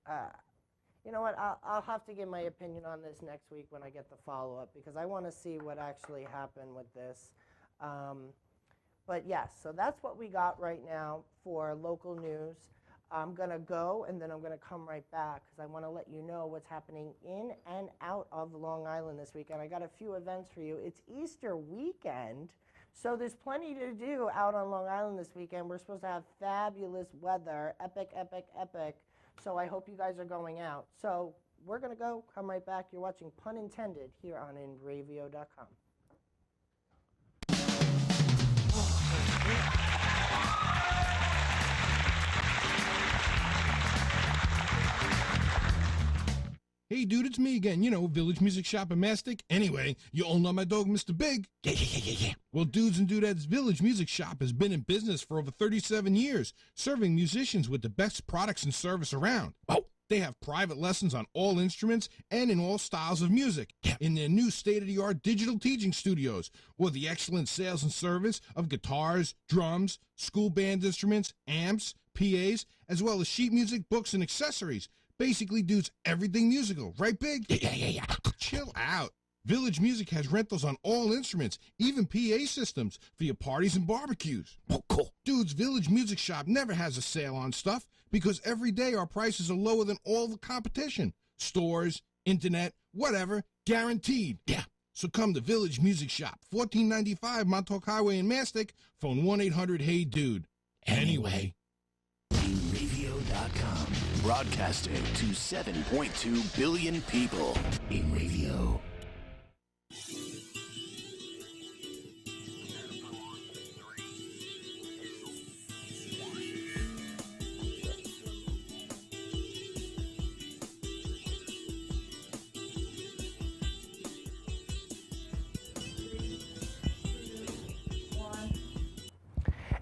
I'll have to give my opinion on this next week when I get the follow-up because I want to see what actually happened with this. But yes, so that's what we got right now for local news. I'm going to go and then I'm going to come right back because I want to let you know what's happening in and out of Long Island this weekend. I got a few events for you. It's Easter weekend, so there's plenty to do out on Long Island this weekend. We're supposed to have fabulous weather, epic, epic, epic. So I hope you guys are going out. So we're going to go, come right back. You're watching Pun Intended here on InRavio.com.
Hey, dude, it's me again. You know, Village Music Shop in Mastic. Anyway, you all know my dog, Mr. Big. Yeah. Well, dudes and dudettes, Village Music Shop has been in business for over 37 years, serving musicians with the best products and service around. Oh, they have private lessons on all instruments and in all styles of music in their new state-of-the-art digital teaching studios, with the excellent sales and service of guitars, drums, school band instruments, amps, PAs, as well as sheet music, books, and accessories. Basically, dudes, everything musical, right, Big? Yeah. Chill out. Village Music has rentals on all instruments, even PA systems for your parties and barbecues. Oh, cool. Dudes, Village Music Shop never has a sale on stuff because every day our prices are lower than all the competition. Stores, internet, whatever, guaranteed. Yeah. So come to Village Music Shop, 1495 Montauk Highway in Mastic, phone 1-800-HEY-DUDE. Anyway.
InRavio.com. Broadcasting to 7.2 billion people. In radio.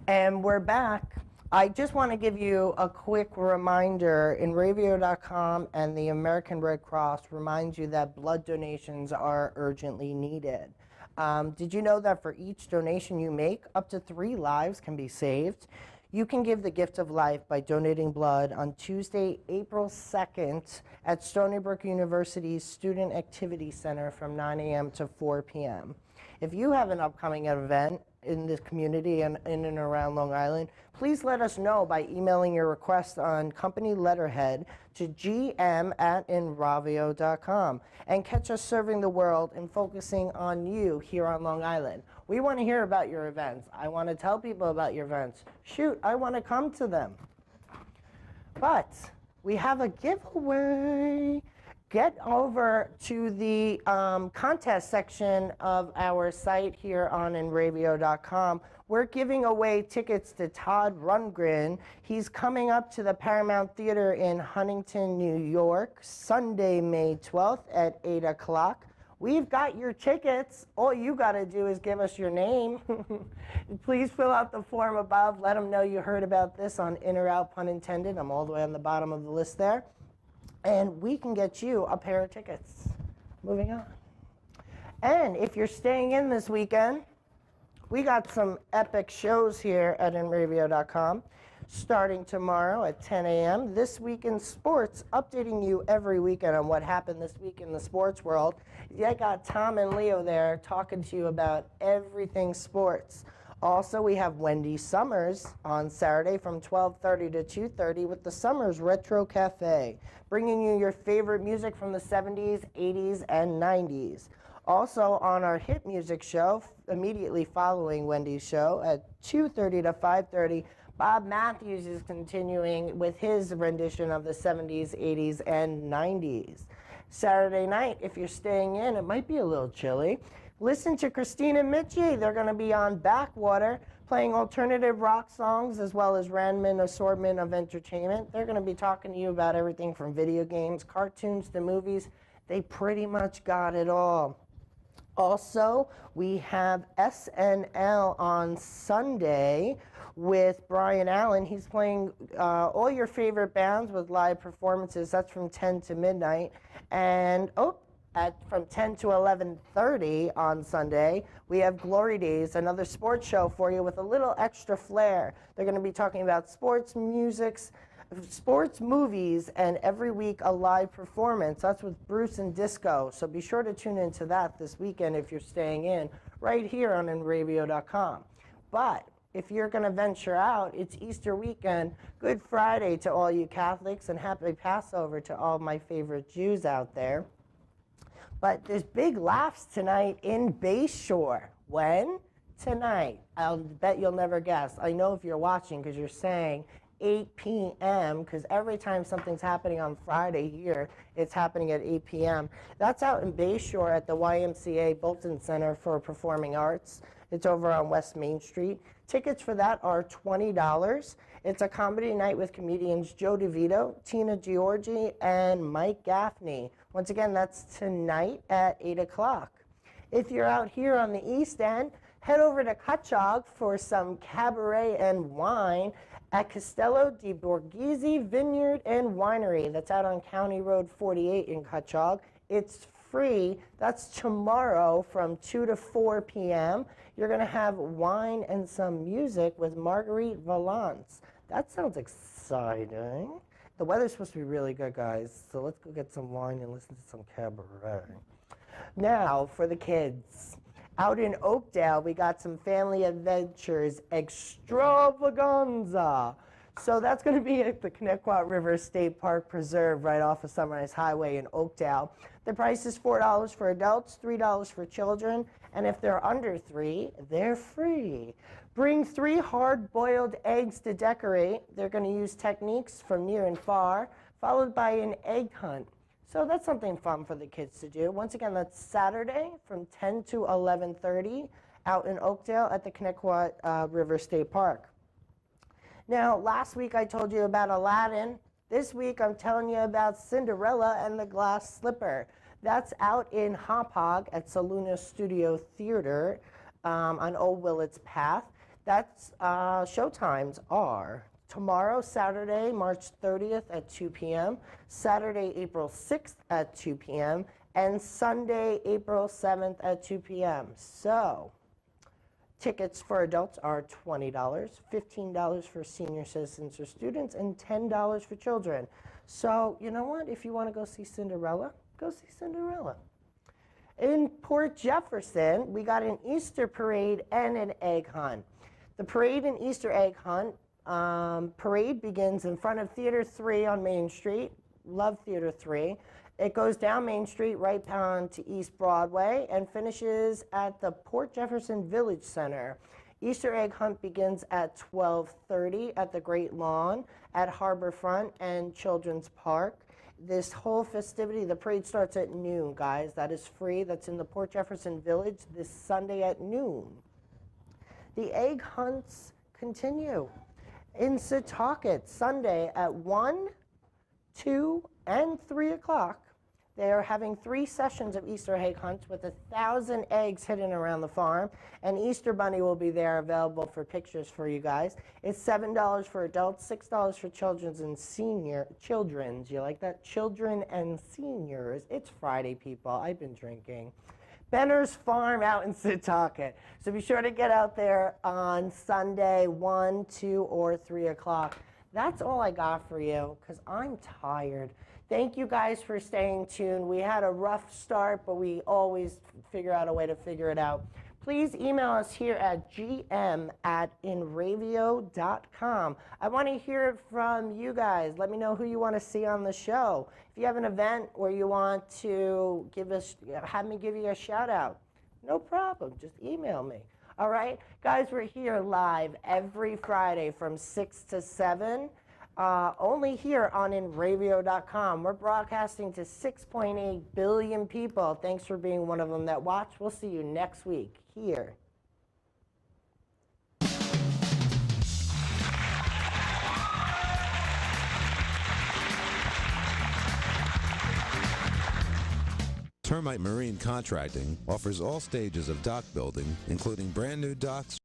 And we're back. I just want to give you a quick reminder. InRavio.com and the American Red Cross remind you that blood donations are urgently needed. Did you know that for each donation you make, up to 3 lives can be saved? You can give the gift of life by donating blood on Tuesday, April 2nd at Stony Brook University's Student Activity Center from 9 a.m. to 4 p.m. If you have an upcoming event in this community and in and around Long Island, please let us know by emailing your request on company letterhead to gm@inravio.com and catch us serving the world and focusing on you here on Long Island. We want to hear about your events. I want to tell people about your events. Shoot, I want to come to them. But we have a giveaway. Get over to the contest section of our site here on InRavio.com. We're giving away tickets to Todd Rundgren. He's coming up to the Paramount Theater in Huntington, New York, Sunday, May 12th at 8 o'clock. We've got your tickets. All you got to do is give us your name. Please fill out the form above. Let them know you heard about this on In or Out, pun intended. I'm all the way on the bottom of the list there. And we can get you a pair of tickets. Moving on. And if you're staying in this weekend, we got some epic shows here at InRavio.com starting tomorrow at 10 a.m. This Week in Sports, updating you every weekend on what happened this week in the sports world. I got Tom and Leo there talking to you about everything sports. Also, we have Wendy Summers on Saturday from 12:30 to 2:30 with the Summers Retro Cafe, bringing you your favorite music from the 70s, 80s, and 90s. Also on our hit music show, immediately following Wendy's show at 2:30 to 5:30, Bob Matthews is continuing with his rendition of the 70s, 80s, and 90s. Saturday night, if you're staying in, it might be a little chilly. Listen to Christine and Mitchie. They're going to be on Backwater playing alternative rock songs as well as random assortment of entertainment. They're going to be talking to you about everything from video games, cartoons, to movies. They pretty much got it all. Also, we have SNL on Sunday with Brian Allen. He's playing all your favorite bands with live performances. That's from 10 to midnight. And from 10 to 11:30 on Sunday, we have Glory Days, another sports show for you with a little extra flair. They're going to be talking about sports movies, and every week a live performance. That's with Bruce and Disco. So be sure to tune into that this weekend if you're staying in. right here on nradio.com. But if you're going to venture out, it's Easter weekend, Good Friday to all you Catholics, and happy Passover to all my favorite Jews out there. But there's big laughs tonight in Bayshore. When? Tonight. I'll bet you'll never guess. I know if you're watching because you're saying 8 p.m. because every time something's happening on Friday here, it's happening at 8 p.m. That's out in Bayshore at the YMCA Bolton Center for Performing Arts. It's over on West Main Street. Tickets for that are $20. It's a comedy night with comedians Joe DeVito, Tina Giorgi, and Mike Gaffney. Once again, that's tonight at 8 o'clock. If you're out here on the East End, head over to Cutchogue for some cabaret and wine at Castello di Borghese Vineyard and Winery. That's out on County Road 48 in Cutchogue. It's free. That's tomorrow from 2 to 4 p.m. You're going to have wine and some music with Marguerite Valance. That sounds exciting. The weather's supposed to be really good, guys, so let's go get some wine and listen to some cabaret. Now, for the kids. Out in Oakdale, we got some Family Adventures Extravaganza. So that's going to be at the Connecticut River State Park Preserve right off of Sunrise Highway in Oakdale. The price is $4 for adults, $3 for children, and if they're under 3, they're free. Bring 3 hard-boiled eggs to decorate. They're going to use techniques from near and far, followed by an egg hunt. So that's something fun for the kids to do. Once again, that's Saturday from 10 to 11:30 out in Oakdale at the Connecticut River State Park. Now, last week I told you about Aladdin. This week I'm telling you about Cinderella and the Glass Slipper. That's out in Hauppauge at Saluna Studio Theater on Old Willets Path. That's showtimes are tomorrow, Saturday, March 30th at 2 p.m., Saturday, April 6th at 2 p.m., and Sunday, April 7th at 2 p.m. So, tickets for adults are $20, $15 for senior citizens or students, and $10 for children. So, you know what? If you want to go see Cinderella, go see Cinderella. In Port Jefferson, we got an Easter parade and an egg hunt. The parade and Easter egg hunt parade begins in front of Theater 3 on Main Street. Love Theater 3. It goes down Main Street right down to East Broadway and finishes at the Port Jefferson Village Center. Easter egg hunt begins at 12:30 at the Great Lawn at Harborfront and Children's Park. This whole festivity, the parade starts at noon, guys. That is free. That's in the Port Jefferson Village this Sunday at noon. The egg hunts continue. In Setauket, Sunday at 1, 2, and 3 o'clock, they are having 3 sessions of Easter egg hunts with 1,000 eggs hidden around the farm. An Easter bunny will be there available for pictures for you guys. It's $7 for adults, $6 for children's and children's. You like that? Children and seniors. It's Friday, people. I've been drinking. Benner's Farm out in Setauket. So be sure to get out there on Sunday, 1, 2, or 3 o'clock. That's all I got for you because I'm tired. Thank you guys for staying tuned. We had a rough start, but we always figure out a way to figure it out. Please email us here at gm@inravio.com. I want to hear it from you guys. Let me know who you want to see on the show. If you have an event where you want to have me give you a shout out, no problem. Just email me. All right? Guys, we're here live every Friday from 6 to 7. Only here on inravio.com. We're broadcasting to 6.8 billion people. Thanks for being one of them that watch. We'll see you next week here.
Termite Marine Contracting offers all stages of dock building, including brand new docks,